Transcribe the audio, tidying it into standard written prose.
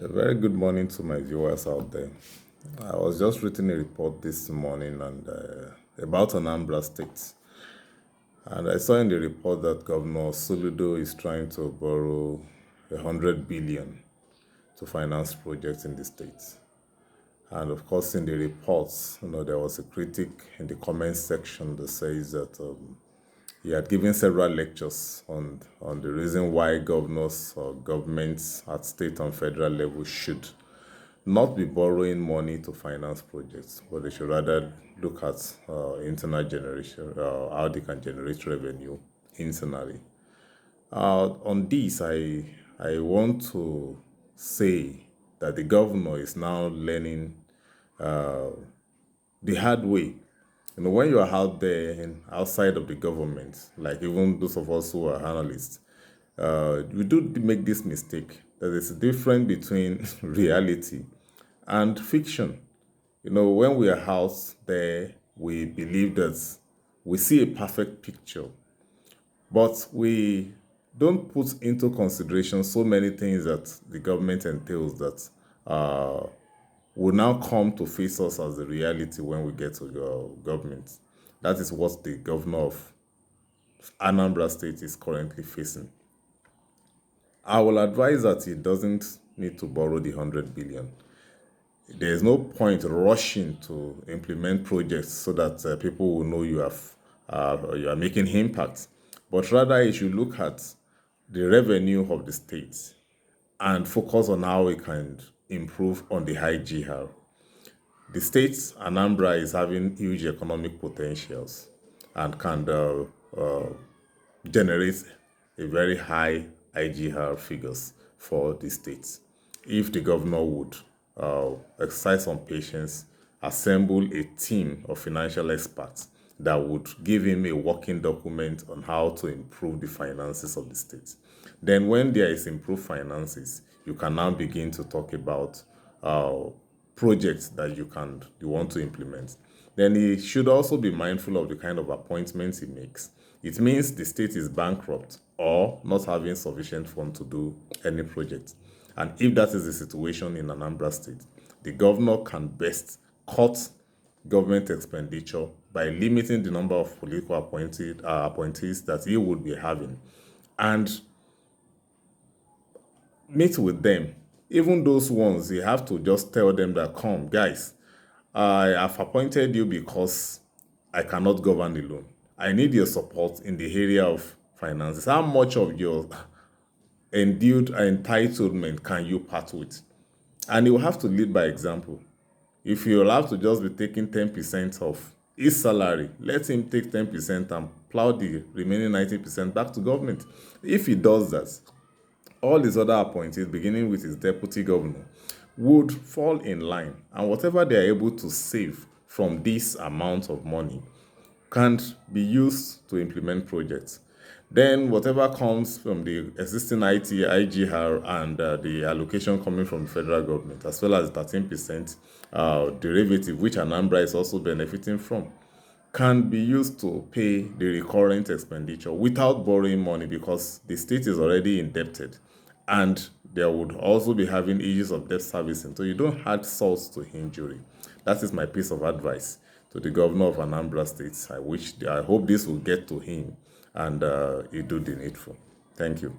A very good morning to my viewers out there. I was just reading a report this morning about Anambra State, and I saw in the report that Governor Soludo is trying to borrow 100 billion to finance projects in the state. And of course, in the reports, there was a critic in the comment section that says that he had given several lectures on the reason why governors or governments at state and federal level should not be borrowing money to finance projects, but they should rather look at internal generation, how they can generate revenue internally. On this, I want to say that the governor is now learning the hard way. When you are out there and outside of the government, like even those of us who are analysts, we do make this mistake. There is a difference between reality and fiction. When we are out there, we believe that we see a perfect picture, but we don't put into consideration so many things that the government entails that will now come to face us as the reality when we get to government. That is what the governor of Anambra State is currently facing. I will advise that he doesn't need to borrow the 100 billion. There is no point rushing to implement projects so that people will know you are making impact. But rather, he should look at the revenue of the state and focus on how we can improve on the high GR. The state, Anambra, is having huge economic potentials and can generate a very high IGR figures for the state. If the governor would exercise some patience, assemble a team of financial experts that would give him a working document on how to improve the finances of the state. Then when there is improved finances, you can now begin to talk about projects that you want to implement. Then he should also be mindful of the kind of appointments he makes. It means the state is bankrupt or not having sufficient funds to do any project. And if that is the situation in Anambra State, the governor can best cut government expenditure by limiting the number of political appointees that he would be having and meet with them. Even those ones, you have to just tell them that, come, guys, I have appointed you because I cannot govern alone. I need your support in the area of finances. How much of your endued entitlement can you part with? And you have to lead by example. If you'll have to just be taking 10% of his salary, let him take 10% and plow the remaining 90% back to government. If he does that, all his other appointees, beginning with his deputy governor, would fall in line. And whatever they are able to save from this amount of money can be used to implement projects. Then whatever comes from the existing IGR and the allocation coming from the federal government, as well as 13% derivative, which Anambra is also benefiting from, can be used to pay the recurrent expenditure without borrowing money because the state is already indebted. And there would also be having issues of debt servicing. So you don't add salt to injury. That is my piece of advice to the governor of Anambra State. I hope this will get to him and he do the needful. Thank you.